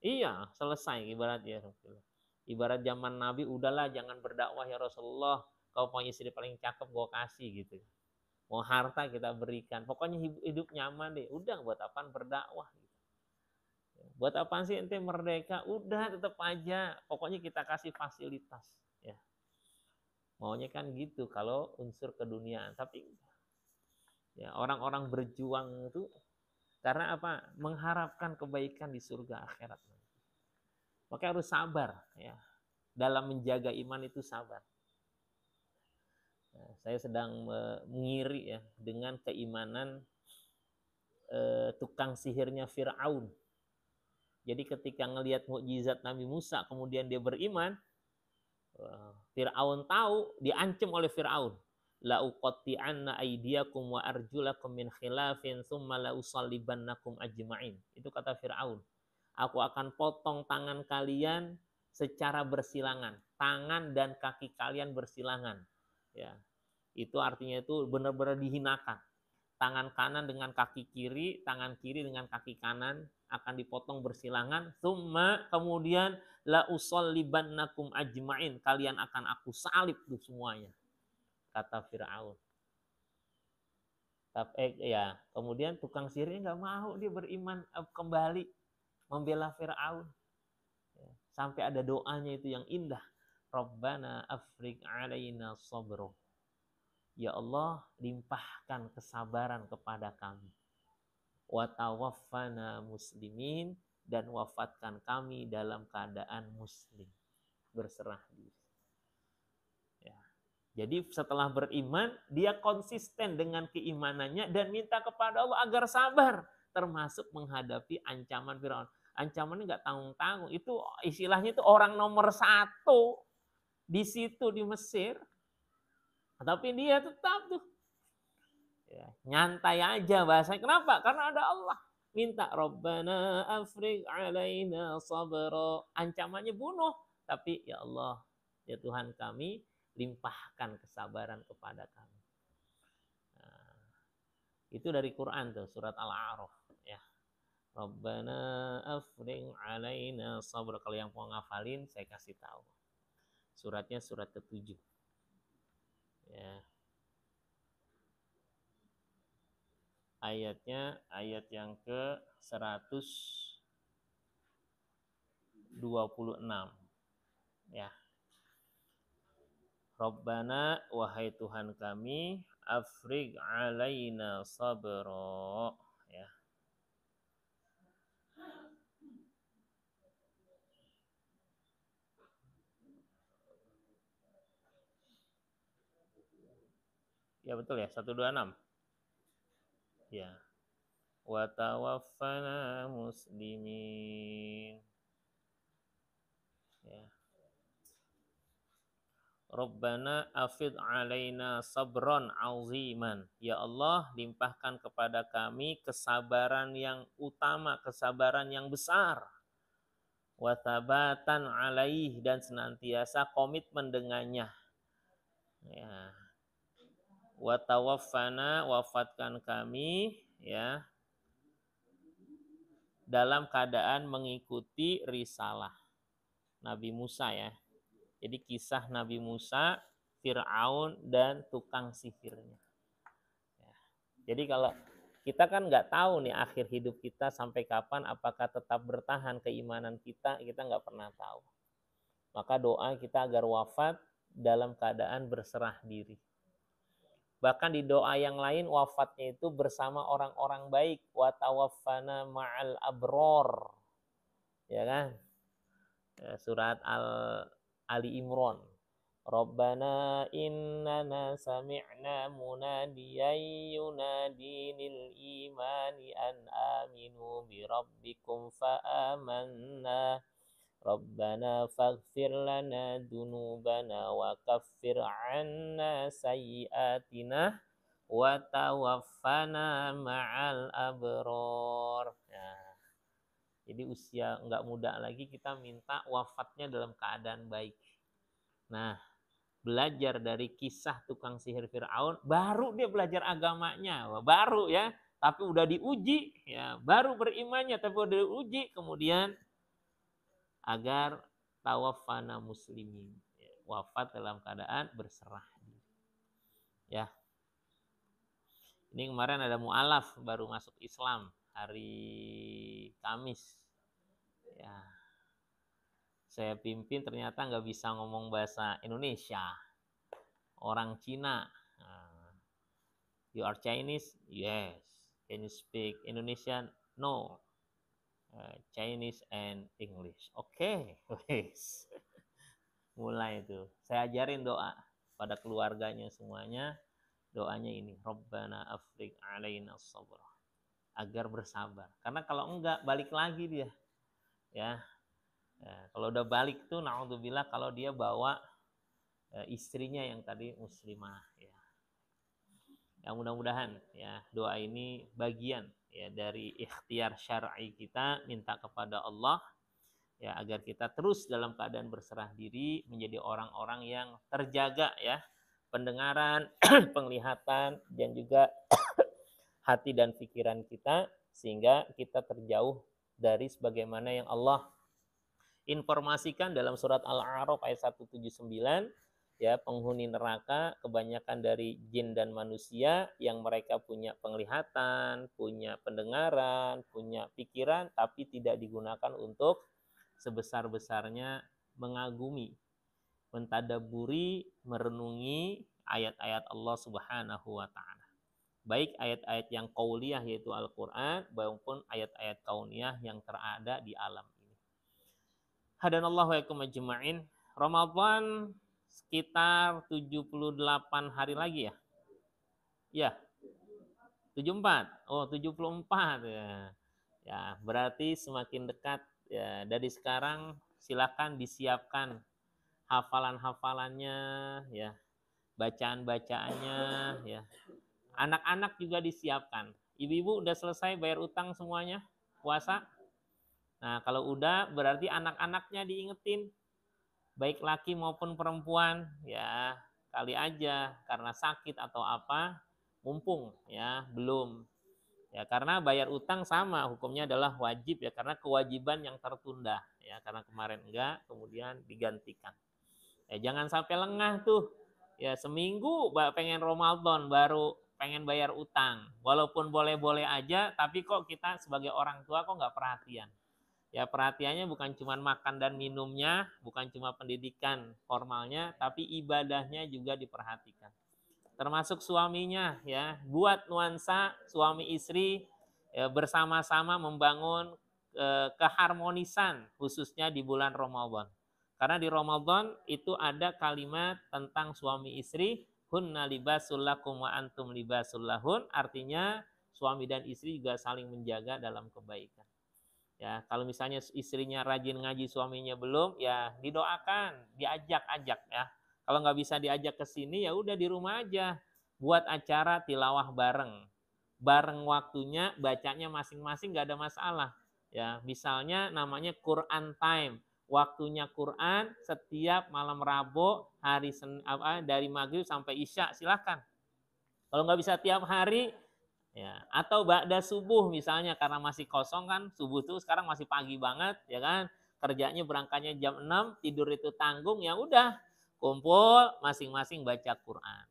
Iya, selesai ibaratnya. Ibarat zaman Nabi, udahlah jangan berdakwah ya Rasulullah. Kau punya istri paling cakep gue kasih gitu. Mau harta kita berikan. Pokoknya hidup nyaman deh. Udah buat apaan berdakwah gitu. Buat apaan sih ente merdeka? Udah tetap aja. Pokoknya kita kasih fasilitas. Ya. Maunya kan gitu kalau unsur keduniaan. Tapi ya, orang-orang berjuang itu karena apa? Mengharapkan kebaikan di surga akhirat. Maka harus sabar. Ya. Dalam menjaga iman itu sabar. Nah, saya sedang mengiri, ya, dengan keimanan tukang sihirnya Fir'aun. Jadi ketika ngelihat mukjizat Nabi Musa kemudian dia beriman, Fir'aun tahu, diancam oleh Fir'aun. La uqatti'anna aydiyakum wa arjulakum min khilafin tsumma la usallibannakum ajma'in. Itu kata Fir'aun. Aku akan potong tangan kalian secara bersilangan. Tangan dan kaki kalian bersilangan. Ya. Itu artinya itu benar-benar dihinakan. Tangan kanan dengan kaki kiri, tangan kiri dengan kaki kanan akan dipotong bersilangan. Tsumma kemudian la usallibannakum ajma'in. Kalian akan aku salib tuh semuanya. Kata Fir'aun. Ya, kemudian tukang sihirnya nggak mau, dia beriman kembali membela Fir'aun. Sampai ada doanya itu yang indah. Rabbana afriq alaina sabro. Ya Allah, limpahkan kesabaran kepada kami. Wa tawaffana muslimin, dan wafatkan kami dalam keadaan muslim. Berserah diri. Ya. Jadi setelah beriman, dia konsisten dengan keimanannya dan minta kepada Allah agar sabar. termasuk menghadapi ancaman Firaun. Ancamannya nggak tanggung-tanggung. Itu istilahnya itu orang nomor 1 di situ di Mesir. Tapi dia tetap tuh ya, nyantai aja bahasanya. Kenapa? Karena ada Allah. Minta Rabbana afriq alaina sabra. Ancamannya bunuh. Tapi ya Allah, ya Tuhan kami, limpahkan kesabaran kepada kami. Nah, itu dari Quran tuh, surat Al-A'raf. Ya. Rabbana afriq alaina sabra. Kalau yang mau ngafalin, saya kasih tahu. Suratnya surat ke-7. Ya. Ayatnya ayat yang ke-126 ya. Rabbana, wahai Tuhan kami, afriq alaina sabra ya. Ya betul ya, 126. Ya. Wa tawaffana muslimin. Ya. Rabbana afid alaina sabron aziman. Ya Allah, limpahkan kepada kami kesabaran yang utama, kesabaran yang besar. Wa tabatan alaih, dan senantiasa komitmen dengannya. Ya. Wa tawaffana, wafatkan kami ya dalam keadaan mengikuti risalah Nabi Musa ya. Jadi kisah Nabi Musa, Fir'aun dan tukang sihirnya. Ya. Jadi kalau kita kan nggak tahu nih akhir hidup kita sampai kapan, apakah tetap bertahan keimanan kita nggak pernah tahu. Maka doa kita agar wafat dalam keadaan berserah diri. Bahkan di doa yang lain wafatnya itu bersama orang-orang baik. Wa tawaffana ma'al abror. Ya kan? Surat Ali Imran. Rabbana innana sami'na munadiyan yunadi lil imani an aminu bi rabbikum fa amanna. Rabbana faghfir lana dunubana wa kaffir anna sayyiatina wa tawaffana ma'al abror. Nah, jadi usia enggak muda lagi kita minta wafatnya dalam keadaan baik. Nah, belajar dari kisah tukang sihir Fir'aun, baru dia belajar agamanya, baru ya, tapi udah diuji ya, baru berimannya tapi udah diuji, kemudian agar tawaffana muslimin, ya, wafat dalam keadaan berserah diri. Ya. Ini kemarin ada mu'alaf baru masuk Islam hari Kamis. Ya. Saya pimpin ternyata nggak bisa ngomong bahasa Indonesia. Orang Cina. You are Chinese? Yes. Can you speak Indonesian? No. Chinese and English. Oke. Mulai itu. Saya ajarin doa pada keluarganya semuanya. Doanya ini. Rabbana afriq alaina sabra. Agar bersabar. Karena kalau enggak balik lagi dia. Ya. Kalau udah balik tuh naudzubillah kalau dia bawa istrinya yang tadi muslimah ya. Yang mudah-mudahan ya doa ini bagian ya dari ikhtiar syar'i kita, minta kepada Allah ya agar kita terus dalam keadaan berserah diri, menjadi orang-orang yang terjaga ya pendengaran, penglihatan dan juga hati dan pikiran kita, sehingga kita terjauh dari sebagaimana yang Allah informasikan dalam surat Al-A'raf ayat 179 ya, penghuni neraka kebanyakan dari jin dan manusia yang mereka punya penglihatan, punya pendengaran, punya pikiran, tapi tidak digunakan untuk sebesar-besarnya mengagumi, mentadaburi, merenungi ayat-ayat Allah Subhanahu wa taala. Baik ayat-ayat yang qauliyah yaitu Al-Qur'an maupun ayat-ayat kauniyah yang terada di alam ini. Hadanallahu wa iyyakum ajma'in. Ramadan sekitar 78 hari lagi ya. Ya. 74. Oh, 74 ya. Ya, berarti semakin dekat ya. Dari sekarang silakan disiapkan hafalan-hafalannya ya, bacaan-bacaannya ya. Anak-anak juga disiapkan. Ibu-ibu udah selesai bayar utang semuanya? Puasa? Nah, kalau udah berarti anak-anaknya diingetin. Baik laki maupun perempuan, ya kali aja karena sakit atau apa, mumpung ya belum. Ya karena bayar utang sama hukumnya adalah wajib ya karena kewajiban yang tertunda ya karena kemarin enggak kemudian digantikan. Ya jangan sampai lengah tuh. Ya seminggu pengen Ramadan baru pengen bayar utang. Walaupun boleh-boleh aja tapi kok kita sebagai orang tua kok nggak perhatian. Ya perhatiannya bukan cuma makan dan minumnya, bukan cuma pendidikan formalnya, tapi ibadahnya juga diperhatikan. Termasuk suaminya ya, buat nuansa suami istri ya, bersama-sama membangun keharmonisan khususnya di bulan Ramadan. Karena di Ramadan itu ada kalimat tentang suami istri, hunna libasul lakum wa antum libasul lahun, artinya suami dan istri juga saling menjaga dalam kebaikan. Ya, kalau misalnya istrinya rajin ngaji, suaminya belum, ya didoakan, diajak-ajak ya. Kalau nggak bisa diajak ke sini, ya udah di rumah aja. Buat acara tilawah bareng. Bareng waktunya, bacanya masing-masing nggak ada masalah. Ya, misalnya namanya Quran Time. Waktunya Quran setiap malam Rabu, hari dari maghrib sampai Isya, silakan. Kalau nggak bisa tiap hari, ya, atau ba'da subuh misalnya karena masih kosong kan, subuh tuh sekarang masih pagi banget ya kan. Kerjanya berangkatnya jam 6, tidur itu tanggung, ya udah kumpul masing-masing baca Quran.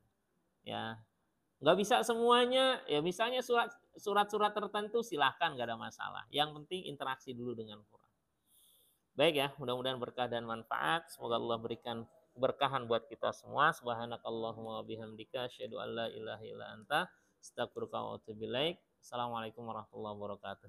Ya. Nggak bisa semuanya, ya misalnya surat-surat tertentu silahkan nggak ada masalah. Yang penting interaksi dulu dengan Quran. Baik ya, mudah-mudahan berkah dan manfaat. Semoga Allah berikan berkahan buat kita semua. Subhanakallahumma wabihamdika asyhadu an la ilaha illa anta astaghfiruka wa atubu ilaik. Assalamualaikum warahmatullahi wabarakatuh.